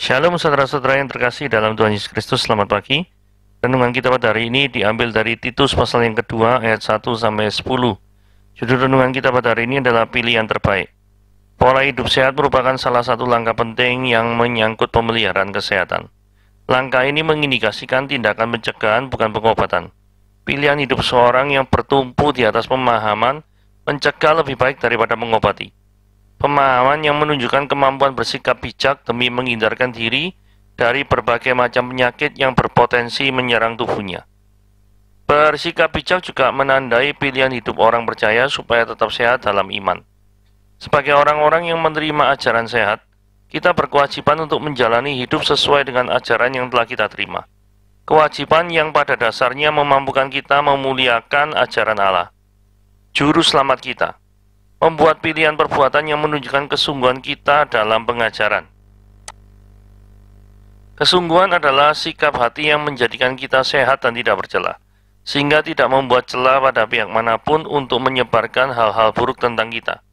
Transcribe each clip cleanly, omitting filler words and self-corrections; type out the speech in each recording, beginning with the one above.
Shalom saudara-saudara yang terkasih dalam Tuhan Yesus Kristus, selamat pagi. Renungan kita pada hari ini diambil dari Titus pasal yang kedua ayat 1 sampai 10. Judul renungan kita pada hari ini adalah pilihan terbaik. Pola hidup sehat merupakan salah satu langkah penting yang menyangkut pemeliharaan kesehatan. Langkah ini mengindikasikan tindakan pencegahan bukan pengobatan. Pilihan hidup seorang yang bertumpu di atas pemahaman mencegah lebih baik daripada mengobati. Pemahaman yang menunjukkan kemampuan bersikap bijak demi menghindarkan diri dari berbagai macam penyakit yang berpotensi menyerang tubuhnya. Bersikap bijak juga menandai pilihan hidup orang percaya supaya tetap sehat dalam iman. Sebagai orang-orang yang menerima ajaran sehat, kita berkewajiban untuk menjalani hidup sesuai dengan ajaran yang telah kita terima. Kewajiban yang pada dasarnya memampukan kita memuliakan ajaran Allah, Juru Selamat kita. Membuat pilihan perbuatan yang menunjukkan kesungguhan kita dalam pengajaran. Kesungguhan adalah sikap hati yang menjadikan kita sehat dan tidak bercela, sehingga tidak membuat celah pada pihak manapun untuk menyebarkan hal-hal buruk tentang kita.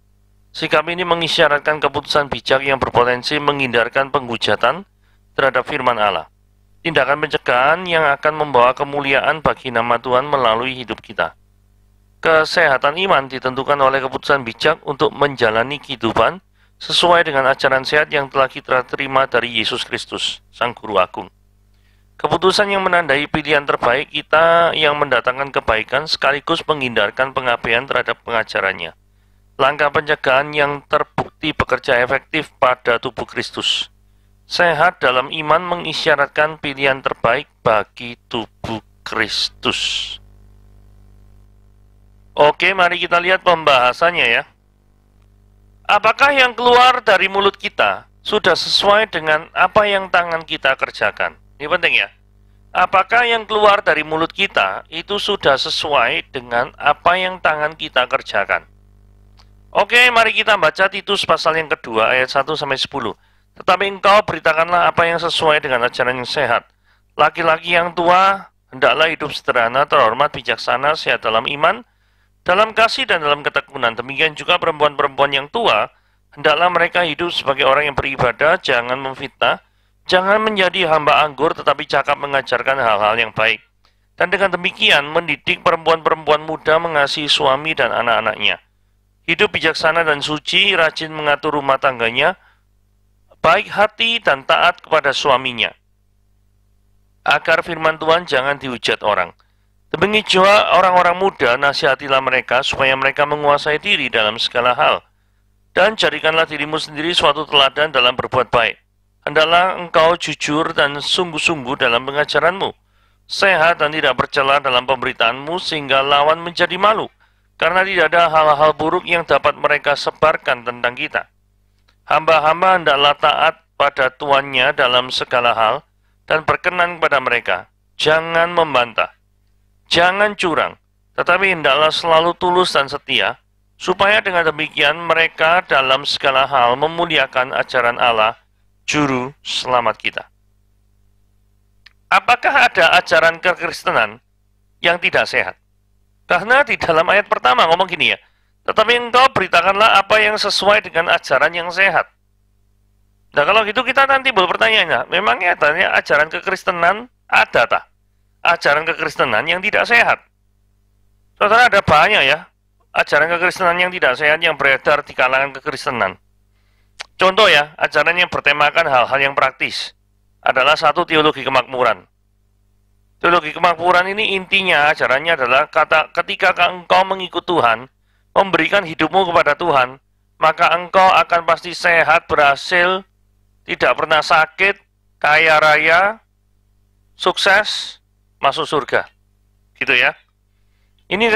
Sikap ini mengisyaratkan keputusan bijak yang berpotensi menghindarkan penghujatan terhadap firman Allah. Tindakan pencegahan yang akan membawa kemuliaan bagi nama Tuhan melalui hidup kita. Kesehatan iman ditentukan oleh keputusan bijak untuk menjalani kehidupan sesuai dengan ajaran sehat yang telah kita terima dari Yesus Kristus, Sang Guru Agung. Keputusan yang menandai pilihan terbaik kita yang mendatangkan kebaikan sekaligus menghindarkan pengabaian terhadap pengajarannya. Langkah pencegahan yang terbukti bekerja efektif pada tubuh Kristus. Sehat dalam iman mengisyaratkan pilihan terbaik bagi tubuh Kristus. Oke, mari kita lihat pembahasannya ya. Apakah yang keluar dari mulut kita sudah sesuai dengan apa yang tangan kita kerjakan? Ini penting ya. Apakah yang keluar dari mulut kita itu sudah sesuai dengan apa yang tangan kita kerjakan? Oke, mari kita baca Titus pasal yang kedua ayat 1 sampai 10. Tetapi engkau beritakanlah apa yang sesuai dengan ajaran yang sehat. Laki-laki yang tua hendaklah hidup sederhana, terhormat, bijaksana, sehat dalam iman, dalam kasih dan dalam ketekunan. Demikian juga perempuan-perempuan yang tua, hendaklah mereka hidup sebagai orang yang beribadah, jangan memfitnah, jangan menjadi hamba anggur, tetapi cakap mengajarkan hal-hal yang baik. Dan dengan demikian, mendidik perempuan-perempuan muda mengasihi suami dan anak-anaknya. Hidup bijaksana dan suci, rajin mengatur rumah tangganya, baik hati dan taat kepada suaminya, agar firman Tuhan jangan dihujat orang. Demikian juga orang-orang muda, nasihatilah mereka supaya mereka menguasai diri dalam segala hal. Dan jadikanlah dirimu sendiri suatu teladan dalam berbuat baik. Hendaklah engkau jujur dan sungguh-sungguh dalam pengajaranmu, sehat dan tidak bercela dalam pemberitaanmu, sehingga lawan menjadi malu, karena tidak ada hal-hal buruk yang dapat mereka sebarkan tentang kita. Hamba-hamba hendaklah taat pada tuannya dalam segala hal, dan berkenan kepada mereka. Jangan membantah. Jangan curang, tetapi hendaklah selalu tulus dan setia, supaya dengan demikian mereka dalam segala hal memuliakan ajaran Allah, Juru Selamat kita. Apakah ada ajaran kekristenan yang tidak sehat? Karena di dalam ayat pertama ngomong gini ya, tetapi engkau beritakanlah apa yang sesuai dengan ajaran yang sehat. Nah kalau gitu kita nanti bertanya, memangnya adanya ajaran kekristenan ada tak? Ajaran kekristenan yang tidak sehat. Saudara, ada banyak ya ajaran kekristenan yang tidak sehat yang beredar di kalangan kekristenan. Contoh ya, ajaran yang bertemakan hal-hal yang praktis adalah satu, teologi kemakmuran. Teologi kemakmuran ini intinya ajarannya adalah ketika engkau mengikut Tuhan, memberikan hidupmu kepada Tuhan, maka engkau akan pasti sehat, berhasil, tidak pernah sakit, kaya raya, sukses, masuk surga, gitu ya. Ini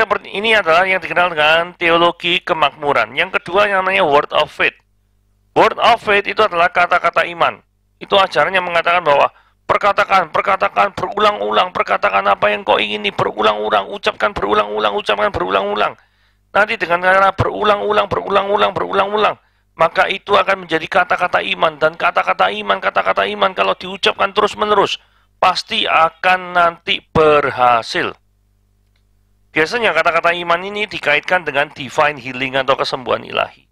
adalah yang dikenal dengan teologi kemakmuran. Yang kedua yang namanya word of faith. Word of faith itu adalah kata-kata iman. Itu ajaran yang mengatakan bahwa perkatakan berulang-ulang, perkatakan apa yang kau ingini berulang-ulang, ucapkan berulang-ulang. Nanti dengan cara berulang-ulang, maka itu akan menjadi kata-kata iman. Dan kata-kata iman kalau diucapkan terus-menerus, pasti akan nanti berhasil. Biasanya kata-kata iman ini dikaitkan dengan divine healing atau kesembuhan ilahi.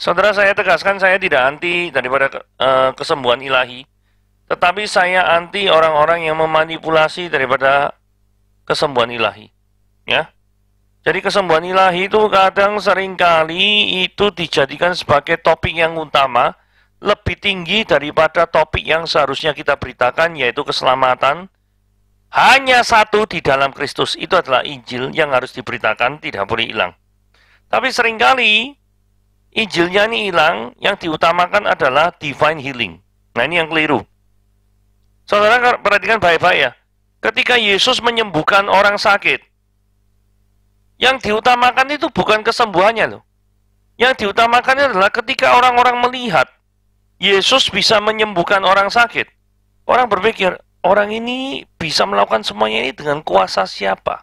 Saudara, saya tegaskan saya tidak anti daripada kesembuhan ilahi, tetapi saya anti orang-orang yang memanipulasi daripada kesembuhan ilahi. Ya, jadi kesembuhan ilahi itu kadang seringkali itu dijadikan sebagai topik yang utama, lebih tinggi daripada topik yang seharusnya kita beritakan, yaitu keselamatan. Hanya satu di dalam Kristus, itu adalah Injil yang harus diberitakan, tidak boleh hilang. Tapi seringkali Injilnya ini hilang, yang diutamakan adalah divine healing. Nah, ini yang keliru. Saudara perhatikan baik-baik ya. Ketika Yesus menyembuhkan orang sakit, yang diutamakan itu bukan kesembuhannya loh. Yang diutamakan adalah ketika orang-orang melihat Yesus bisa menyembuhkan orang sakit, orang berpikir, orang ini bisa melakukan semuanya ini dengan kuasa siapa?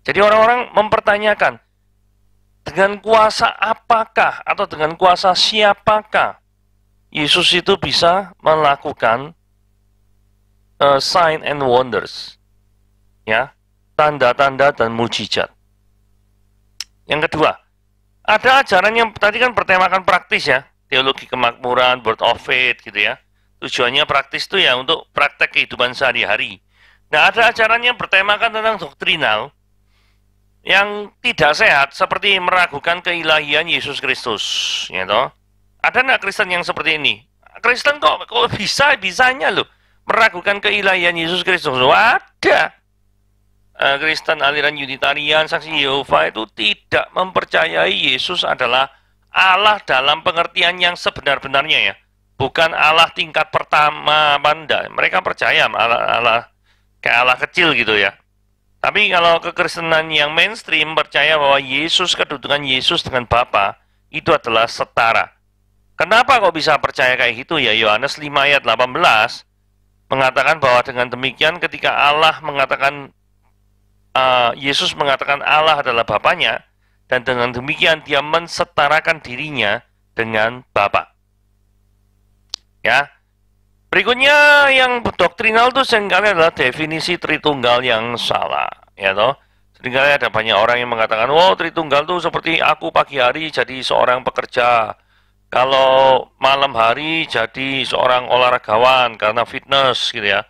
Jadi orang-orang mempertanyakan, dengan kuasa apakah atau dengan kuasa siapakah Yesus itu bisa melakukan sign and wonders, ya, tanda-tanda dan mujizat. Yang kedua, ada ajaran yang tadi kan bertemakan praktis ya, teologi kemakmuran, word of faith gitu ya. Tujuannya praktis itu ya untuk praktek kehidupan sehari-hari. Nah, ada ajaran yang bertemakan tentang doktrinal yang tidak sehat, seperti meragukan keilahian Yesus Kristus, ya toh. Ada nggak Kristen yang seperti ini? Kristen kok bisanya loh meragukan keilahian Yesus Kristus? Ada. Kristen aliran Unitarian, Saksi Yehova itu tidak mempercayai Yesus adalah Allah dalam pengertian yang sebenar-benarnya ya. Bukan Allah tingkat pertama, banda. Mereka percaya Allah kayak Allah kecil gitu ya. Tapi kalau kekristenan yang mainstream percaya bahwa Yesus, kedudukan Yesus dengan Bapa itu adalah setara. Kenapa kok bisa percaya kayak gitu ya? Yohanes 5 ayat 18 mengatakan bahwa dengan demikian ketika Allah mengatakan Yesus mengatakan Allah adalah Bapanya, dan dengan demikian dia mensetarakan dirinya dengan Bapa. Ya. Berikutnya yang doktrinal itu seringkali adalah definisi Tritunggal yang salah, ya toh. Seringkali ada banyak orang yang mengatakan, "Oh, Tritunggal itu seperti aku pagi hari jadi seorang pekerja, kalau malam hari jadi seorang olahragawan karena fitness gitu ya.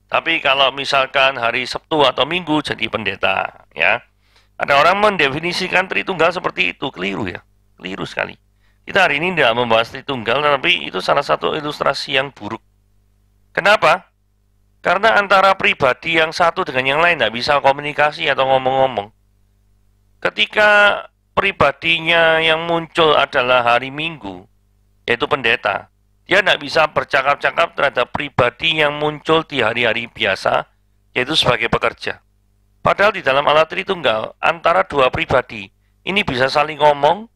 Tapi kalau misalkan hari Sabtu atau Minggu jadi pendeta, ya." Ada orang mendefinisikan Tritunggal seperti itu, keliru ya, keliru sekali. Kita hari ini tidak membahas Tritunggal, tapi itu salah satu ilustrasi yang buruk. Kenapa? Karena antara pribadi yang satu dengan yang lain tidak bisa komunikasi atau ngomong-ngomong. Ketika pribadinya yang muncul adalah hari Minggu, yaitu pendeta, dia tidak bisa bercakap-cakap terhadap pribadi yang muncul di hari-hari biasa, yaitu sebagai pekerja. Padahal di dalam Allah Tritunggal, antara dua pribadi, ini bisa saling ngomong,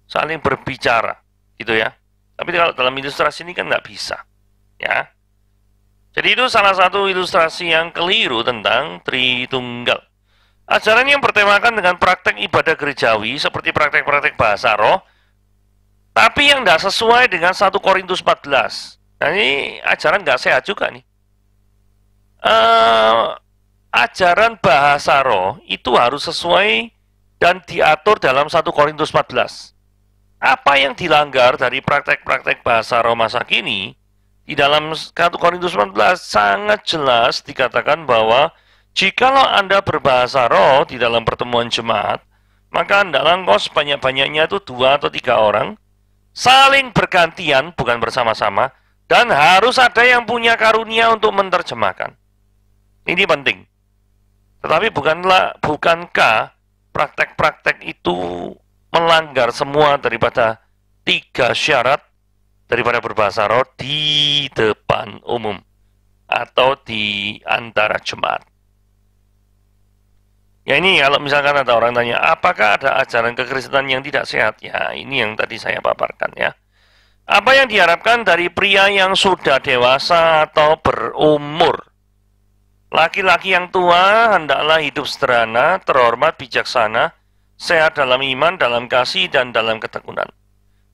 saling berbicara, gitu ya. Tapi kalau dalam ilustrasi ini kan nggak bisa, ya. Jadi itu salah satu ilustrasi yang keliru tentang Tritunggal. Ajaran yang bertemakan dengan praktek ibadah gerejawi seperti praktek-praktek bahasa roh, tapi yang tidak sesuai dengan 1 Korintus 14. Nah, ini ajaran nggak sehat juga nih. Ajaran bahasa roh itu harus sesuai dan diatur dalam 1 Korintus 14. Apa yang dilanggar dari praktek-praktek bahasa roh masa kini, di dalam 1 Korintus 14 sangat jelas dikatakan bahwa jikalau Anda berbahasa roh di dalam pertemuan jemaat, maka hendaklah engkau sebanyak-banyaknya itu 2 atau 3 orang, saling bergantian, bukan bersama-sama, dan harus ada yang punya karunia untuk menerjemahkan. Ini penting. Tetapi bukankah praktek-praktek itu melanggar semua daripada 3 syarat daripada berbahasa roh di depan umum atau di antara jemaat? Ya, ini kalau misalkan ada orang tanya, apakah ada ajaran kekristenan yang tidak sehat? Ya, ini yang tadi saya paparkan ya. Apa yang diharapkan dari pria yang sudah dewasa atau berumur? Laki-laki yang tua hendaklah hidup sederhana, terhormat, bijaksana, sehat dalam iman, dalam kasih, dan dalam ketekunan.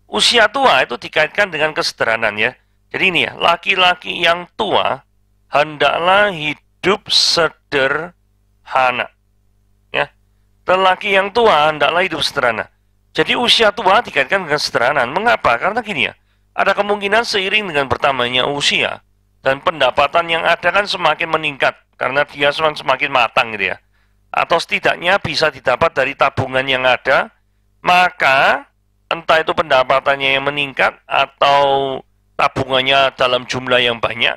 Usia tua itu dikaitkan dengan kesederhanaan ya. Jadi ini ya, laki-laki yang tua hendaklah hidup sederhana. Ya. Lelaki yang tua hendaklah hidup sederhana. Jadi usia tua dikaitkan dengan kesederhanaan. Mengapa? Karena gini ya, ada kemungkinan seiring dengan bertambahnya usia dan pendapatan yang ada kan semakin meningkat karena dia semakin matang gitu ya. Atau setidaknya bisa didapat dari tabungan yang ada, maka entah itu pendapatannya yang meningkat atau tabungannya dalam jumlah yang banyak,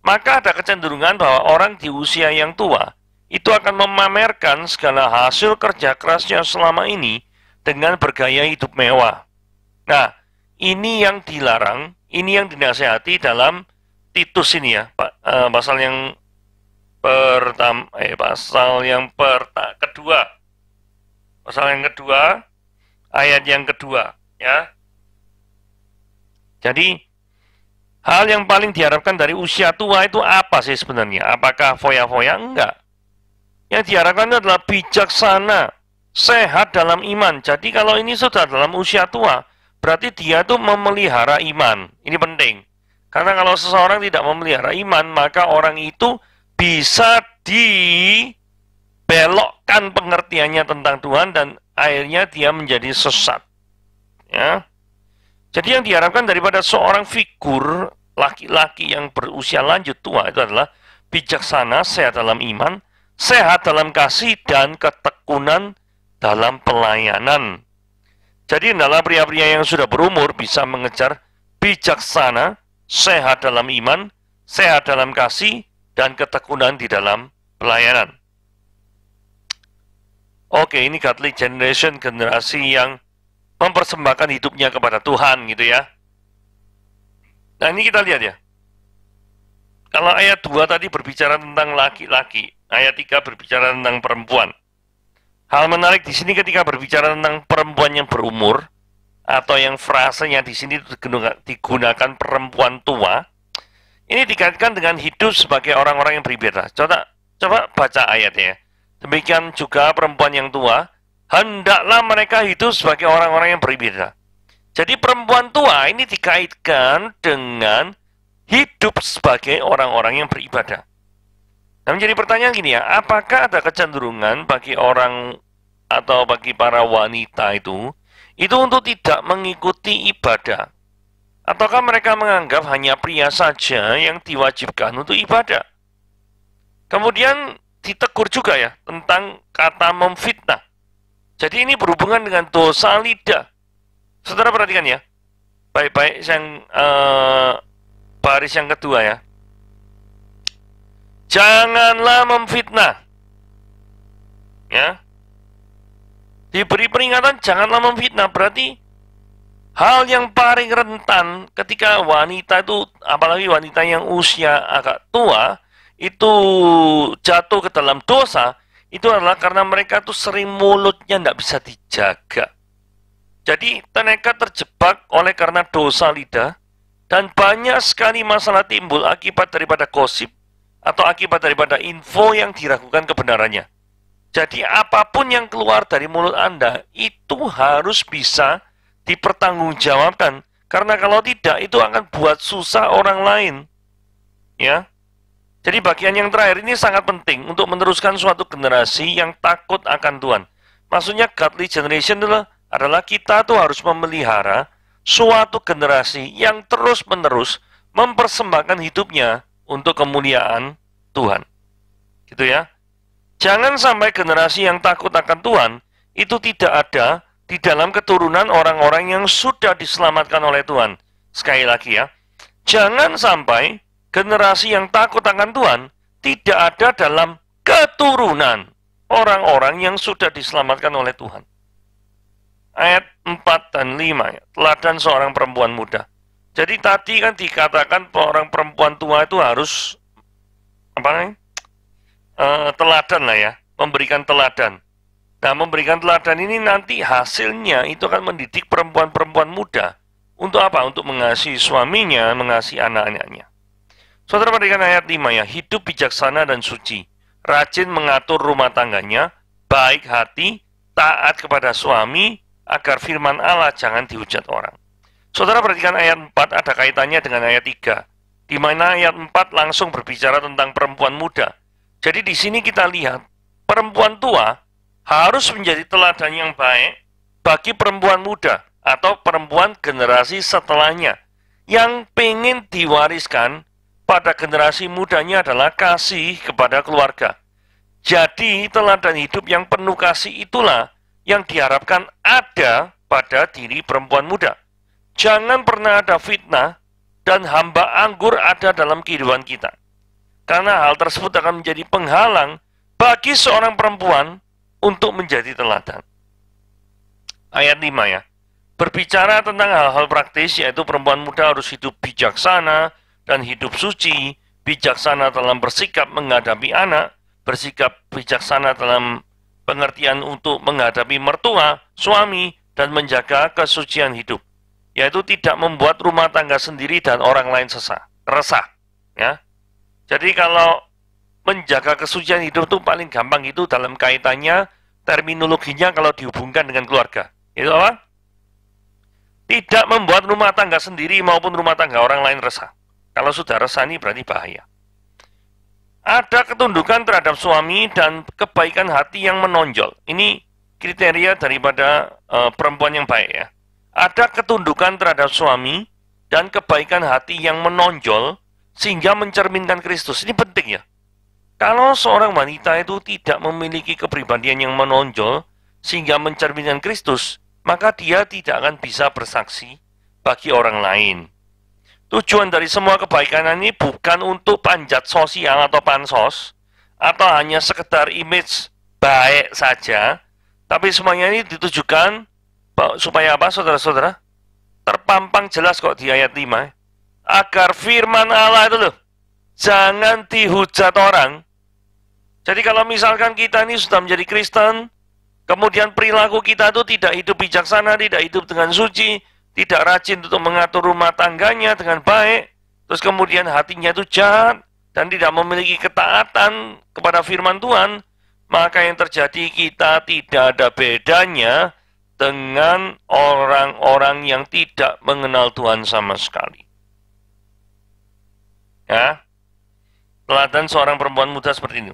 maka ada kecenderungan bahwa orang di usia yang tua itu akan memamerkan segala hasil kerja kerasnya selama ini dengan bergaya hidup mewah. Nah, ini yang dilarang, ini yang dinasihati dalam Titus ini ya, pasal yang kedua, ayat yang kedua, ya. Jadi, hal yang paling diharapkan dari usia tua itu apa sih sebenarnya? Apakah foya-foya? Enggak. Yang diharapkan itu adalah bijaksana, sehat dalam iman. Jadi kalau ini sudah dalam usia tua, berarti dia tuh memelihara iman. Ini penting. Karena kalau seseorang tidak memelihara iman, maka orang itu bisa dibelokkan pengertiannya tentang Tuhan dan akhirnya dia menjadi sesat. Ya. Jadi yang diharapkan daripada seorang figur laki-laki yang berusia lanjut tua itu adalah bijaksana, sehat dalam iman, sehat dalam kasih, dan ketekunan dalam pelayanan. Jadi adalah pria-pria yang sudah berumur bisa mengejar bijaksana, sehat dalam iman, sehat dalam kasih, dan ketekunan di dalam pelayanan. Oke, ini godly generation, generasi yang mempersembahkan hidupnya kepada Tuhan gitu ya. Nah ini kita lihat ya. Kalau ayat 2 tadi berbicara tentang laki-laki, ayat 3 berbicara tentang perempuan. Hal menarik di sini ketika berbicara tentang perempuan yang berumur, atau yang frasenya di sini digunakan perempuan tua, ini dikaitkan dengan hidup sebagai orang-orang yang beribadah. Coba baca ayatnya. Demikian juga perempuan yang tua, hendaklah mereka hidup sebagai orang-orang yang beribadah. Jadi perempuan tua ini dikaitkan dengan hidup sebagai orang-orang yang beribadah. Nah, menjadi pertanyaan gini ya, apakah ada kecenderungan bagi orang atau bagi para wanita itu untuk tidak mengikuti ibadah? Ataukah mereka menganggap hanya pria saja yang diwajibkan untuk ibadah? Kemudian ditegur juga ya tentang kata memfitnah. Jadi ini berhubungan dengan dosa lidah. Saudara perhatikan ya, baik-baik yang baris yang kedua ya. Janganlah memfitnah. Ya. Diberi peringatan janganlah memfitnah, berarti hal yang paling rentan ketika wanita itu, apalagi wanita yang usia agak tua, itu jatuh ke dalam dosa, itu adalah karena mereka tuh sering mulutnya tidak bisa dijaga. Jadi mereka terjebak oleh karena dosa lidah, dan banyak sekali masalah timbul akibat daripada gosip, atau akibat daripada info yang diragukan kebenarannya. Jadi apapun yang keluar dari mulut Anda, itu harus bisa dipertanggungjawabkan. Karena kalau tidak, itu akan buat susah orang lain. Ya. Jadi bagian yang terakhir ini sangat penting untuk meneruskan suatu generasi yang takut akan Tuhan. Maksudnya godly generation adalah kita tuh harus memelihara suatu generasi yang terus-menerus mempersembahkan hidupnya untuk kemuliaan Tuhan. Gitu ya. Jangan sampai generasi yang takut akan Tuhan itu tidak ada di dalam keturunan orang-orang yang sudah diselamatkan oleh Tuhan. Sekali lagi ya, jangan sampai generasi yang takut akan Tuhan tidak ada dalam keturunan orang-orang yang sudah diselamatkan oleh Tuhan. Ayat 4 dan 5 ya, teladan seorang perempuan muda. Jadi tadi kan dikatakan orang perempuan tua itu harus teladan lah ya, memberikan teladan. Nah, memberikan teladan ini nanti hasilnya itu akan mendidik perempuan-perempuan muda. Untuk apa? Untuk mengasihi suaminya, mengasihi anak-anaknya. Saudara perhatikan ayat 5 ya, hidup bijaksana dan suci, rajin mengatur rumah tangganya, baik hati, taat kepada suami, agar firman Allah jangan dihujat orang. Saudara perhatikan ayat 4 ada kaitannya dengan ayat 3, di mana ayat 4 langsung berbicara tentang perempuan muda. Jadi di sini kita lihat perempuan tua harus menjadi teladan yang baik bagi perempuan muda atau perempuan generasi setelahnya yang pengen diwariskan pada generasi mudanya adalah kasih kepada keluarga. Jadi teladan hidup yang penuh kasih itulah yang diharapkan ada pada diri perempuan muda. Jangan pernah ada fitnah dan hamba anggur ada dalam kehidupan kita. Karena hal tersebut akan menjadi penghalang bagi seorang perempuan untuk menjadi teladan. Ayat 5 ya. Berbicara tentang hal-hal praktis, yaitu perempuan muda harus hidup bijaksana dan hidup suci, bijaksana dalam bersikap menghadapi anak, bersikap bijaksana dalam pengertian untuk menghadapi mertua, suami, dan menjaga kesucian hidup, yaitu tidak membuat rumah tangga sendiri dan orang lain resah. Ya. Jadi kalau menjaga kesucian hidup itu paling gampang itu dalam kaitannya, terminologinya kalau dihubungkan dengan keluarga. Itu apa? Tidak membuat rumah tangga sendiri maupun rumah tangga orang lain resah. Kalau sudah resah ini berarti bahaya. Ada ketundukan terhadap suami dan kebaikan hati yang menonjol. Ini kriteria daripada perempuan yang baik ya. Ada ketundukan terhadap suami dan kebaikan hati yang menonjol sehingga mencerminkan Kristus. Ini penting ya. Kalau seorang wanita itu tidak memiliki kepribadian yang menonjol sehingga mencerminkan Kristus, maka dia tidak akan bisa bersaksi bagi orang lain. Tujuan dari semua kebaikan ini bukan untuk panjat sosial atau pansos, atau hanya sekedar image baik saja, tapi semuanya ini ditujukan supaya apa, saudara-saudara? Terpampang jelas kok di ayat 5. Agar firman Allah itu loh, jangan dihujat orang. Jadi kalau misalkan kita ini sudah menjadi Kristen, kemudian perilaku kita itu tidak hidup bijaksana, tidak hidup dengan suci, tidak rajin untuk mengatur rumah tangganya dengan baik, terus kemudian hatinya itu jahat, dan tidak memiliki ketaatan kepada firman Tuhan, maka yang terjadi kita tidak ada bedanya dengan orang-orang yang tidak mengenal Tuhan sama sekali. Ya, teladan seorang perempuan muda seperti ini.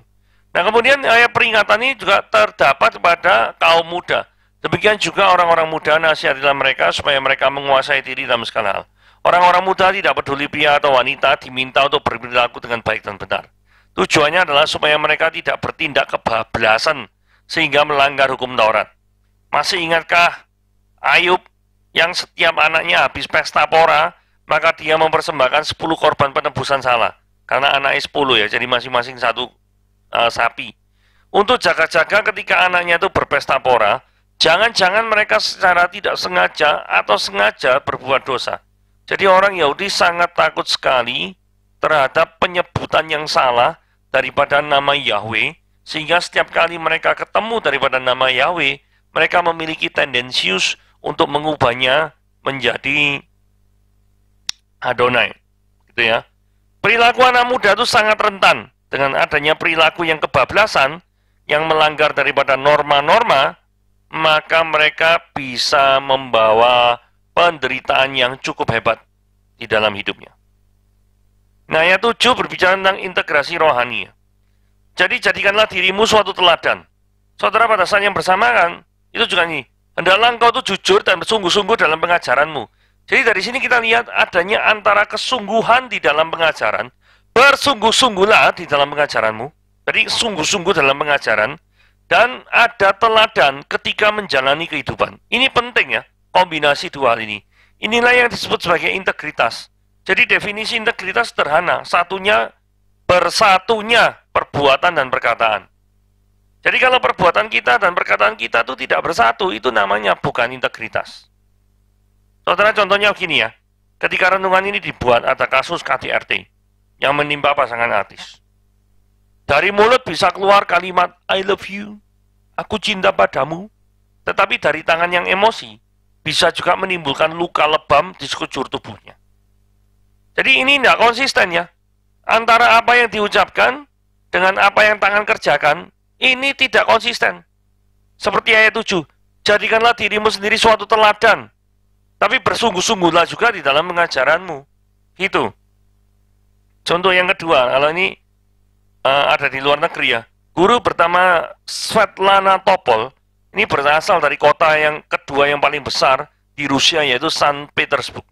Nah kemudian ayat peringatan ini juga terdapat pada kaum muda. Demikian juga orang-orang muda, nasihatilah mereka supaya mereka menguasai diri dalam segala hal. Orang-orang muda tidak peduli pria atau wanita diminta untuk berperilaku dengan baik dan benar. Tujuannya adalah supaya mereka tidak bertindak kebablasan sehingga melanggar hukum Taurat. Masih ingatkah Ayub yang setiap anaknya habis pesta pora, maka dia mempersembahkan 10 korban penebusan salah. Karena anaknya 10 ya, jadi masing-masing satu sapi. Untuk jaga-jaga ketika anaknya itu berpesta pora, jangan-jangan mereka secara tidak sengaja atau sengaja berbuat dosa. Jadi orang Yahudi sangat takut sekali terhadap penyebutan yang salah daripada nama Yahweh, sehingga setiap kali mereka ketemu daripada nama Yahweh, mereka memiliki tendensius untuk mengubahnya menjadi Adonai. Gitu ya. Perilaku anak muda itu sangat rentan dengan adanya perilaku yang kebablasan, yang melanggar daripada norma-norma, maka mereka bisa membawa penderitaan yang cukup hebat di dalam hidupnya. Nah, ayat 7 berbicara tentang integrasi rohani. Jadi, jadikanlah dirimu suatu teladan. Saudara, pada saat yang bersamaan, itu juga nih, hendaklah engkau itu jujur dan bersungguh-sungguh dalam pengajaranmu. Jadi, dari sini kita lihat adanya antara kesungguhan di dalam pengajaran, bersungguh-sungguhlah di dalam pengajaranmu. Jadi sungguh-sungguh dalam pengajaran. Dan ada teladan ketika menjalani kehidupan. Ini penting ya, kombinasi dua hal ini. Inilah yang disebut sebagai integritas. Jadi definisi integritas sederhana. Satunya, bersatunya perbuatan dan perkataan. Jadi kalau perbuatan kita dan perkataan kita itu tidak bersatu, itu namanya bukan integritas. Saudara, contohnya begini ya. Ketika renungan ini dibuat, ada kasus KDRT yang menimpa pasangan artis. Dari mulut bisa keluar kalimat I love you, aku cinta padamu, tetapi dari tangan yang emosi bisa juga menimbulkan luka lebam di sekujur tubuhnya. Jadi ini tidak konsisten ya. Antara apa yang diucapkan dengan apa yang tangan kerjakan, ini tidak konsisten. Seperti ayat 7, jadikanlah dirimu sendiri suatu teladan, tapi bersungguh-sungguhlah juga di dalam pengajaranmu. Gitu. Contoh yang kedua, kalau ini ada di luar negeri ya. Guru bernama Svetlana Topol Ini berasal dari kota yang kedua yang paling besar di Rusia, yaitu Saint Petersburg.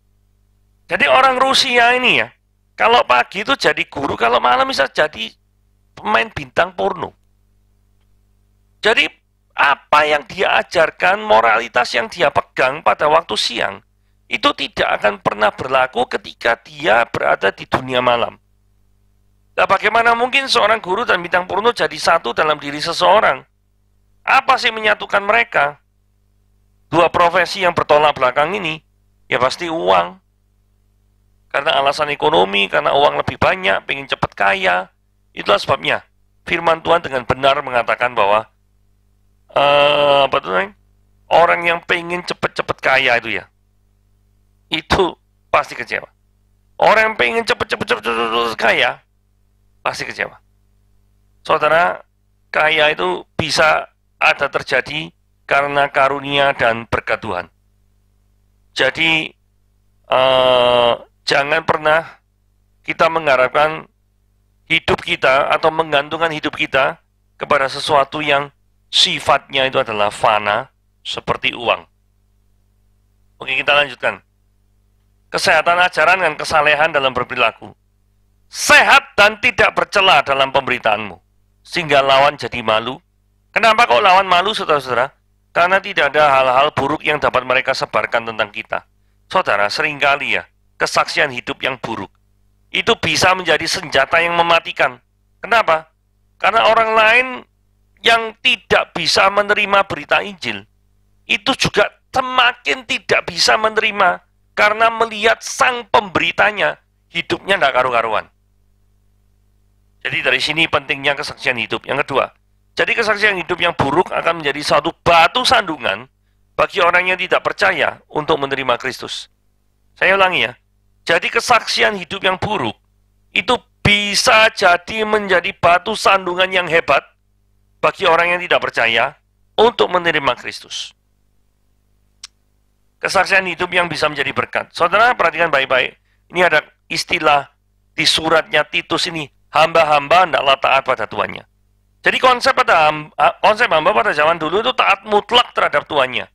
Jadi orang Rusia ini ya, kalau pagi itu jadi guru, kalau malam bisa jadi pemain bintang porno. Jadi apa yang dia ajarkan, moralitas yang dia pegang pada waktu siang, itu tidak akan pernah berlaku ketika dia berada di dunia malam. Nah, bagaimana mungkin seorang guru dan bintang porno jadi satu dalam diri seseorang? Apa sih menyatukan mereka? Dua profesi yang bertolak belakang ini, ya pasti uang. Karena alasan ekonomi, karena uang lebih banyak, pengen cepat kaya. Itulah sebabnya firman Tuhan dengan benar mengatakan bahwa orang yang pengen cepat-cepat kaya itu ya, itu pasti kecewa. Orang yang pengen cepat-cepat kaya, pasti kecewa. Saudara, kaya itu bisa ada terjadi karena karunia dan berkat Tuhan. Jadi, jangan pernah kita mengharapkan hidup kita atau menggantungkan hidup kita kepada sesuatu yang sifatnya itu adalah fana, seperti uang. Oke, kita lanjutkan. Kesehatan ajaran dan kesalehan dalam berperilaku. Sehat dan tidak bercela dalam pemberitaanmu, sehingga lawan jadi malu. Kenapa kok lawan malu, saudara-saudara? Karena tidak ada hal-hal buruk yang dapat mereka sebarkan tentang kita. Saudara, seringkali ya, kesaksian hidup yang buruk itu bisa menjadi senjata yang mematikan. Kenapa? Karena orang lain yang tidak bisa menerima berita Injil, itu juga semakin tidak bisa menerima karena melihat sang pemberitanya hidupnya tidak karu-karuan. Jadi dari sini pentingnya kesaksian hidup. Yang kedua, jadi kesaksian hidup yang buruk akan menjadi suatu batu sandungan bagi orang yang tidak percaya untuk menerima Kristus. Saya ulangi ya, jadi kesaksian hidup yang buruk itu bisa jadi menjadi batu sandungan yang hebat bagi orang yang tidak percaya untuk menerima Kristus. Kesaksian hidup yang bisa menjadi berkat. Saudara perhatikan baik-baik. Ini ada istilah di suratnya Titus ini, hamba-hamba hendaklah taat pada tuannya. Jadi konsep hamba pada zaman dulu itu taat mutlak terhadap tuannya.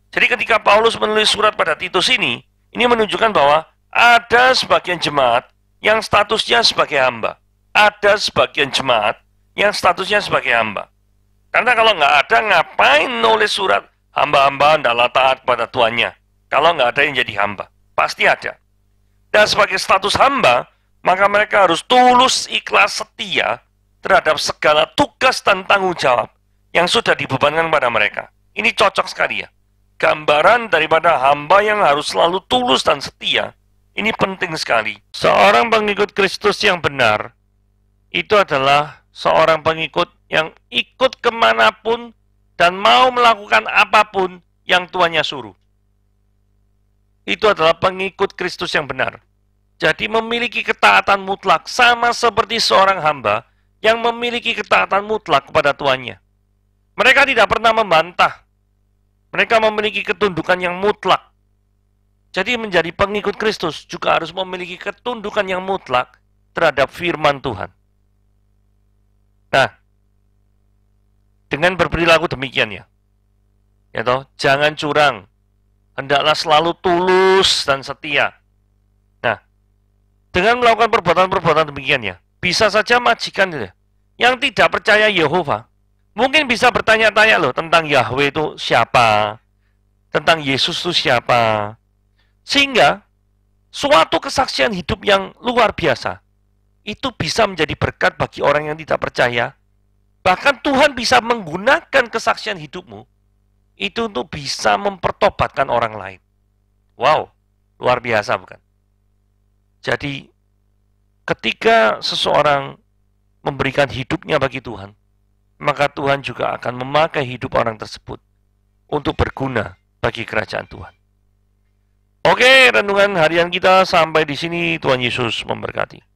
Jadi ketika Paulus menulis surat pada Titus ini menunjukkan bahwa ada sebagian jemaat yang statusnya sebagai hamba. Ada sebagian jemaat yang statusnya sebagai hamba. Karena kalau nggak ada, ngapain nulis surat hamba-hamba hendaklah taat pada tuannya? Kalau nggak ada yang jadi hamba, pasti ada. Dan sebagai status hamba, maka mereka harus tulus, ikhlas, setia terhadap segala tugas dan tanggung jawab yang sudah dibebankan pada mereka. Ini cocok sekali ya. Gambaran daripada hamba yang harus selalu tulus dan setia. Ini penting sekali. Seorang pengikut Kristus yang benar, itu adalah seorang pengikut yang ikut kemanapun dan mau melakukan apapun yang tuannya suruh. Itu adalah pengikut Kristus yang benar. Jadi memiliki ketaatan mutlak, sama seperti seorang hamba yang memiliki ketaatan mutlak kepada tuannya. Mereka tidak pernah membantah. Mereka memiliki ketundukan yang mutlak. Jadi menjadi pengikut Kristus juga harus memiliki ketundukan yang mutlak terhadap firman Tuhan. Nah, dengan berperilaku demikian ya, jangan curang, hendaklah selalu tulus dan setia. Nah, dengan melakukan perbuatan-perbuatan demikian ya, bisa saja majikan ya, yang tidak percaya Yehova, mungkin bisa bertanya-tanya loh tentang Yahweh itu siapa, tentang Yesus itu siapa, sehingga suatu kesaksian hidup yang luar biasa itu bisa menjadi berkat bagi orang yang tidak percaya. Bahkan Tuhan bisa menggunakan kesaksian hidupmu itu untuk bisa mempertobatkan orang lain. Wow, luar biasa bukan? Jadi ketika seseorang memberikan hidupnya bagi Tuhan, maka Tuhan juga akan memakai hidup orang tersebut untuk berguna bagi kerajaan Tuhan. Oke, renungan harian kita sampai di sini. Tuhan Yesus memberkati.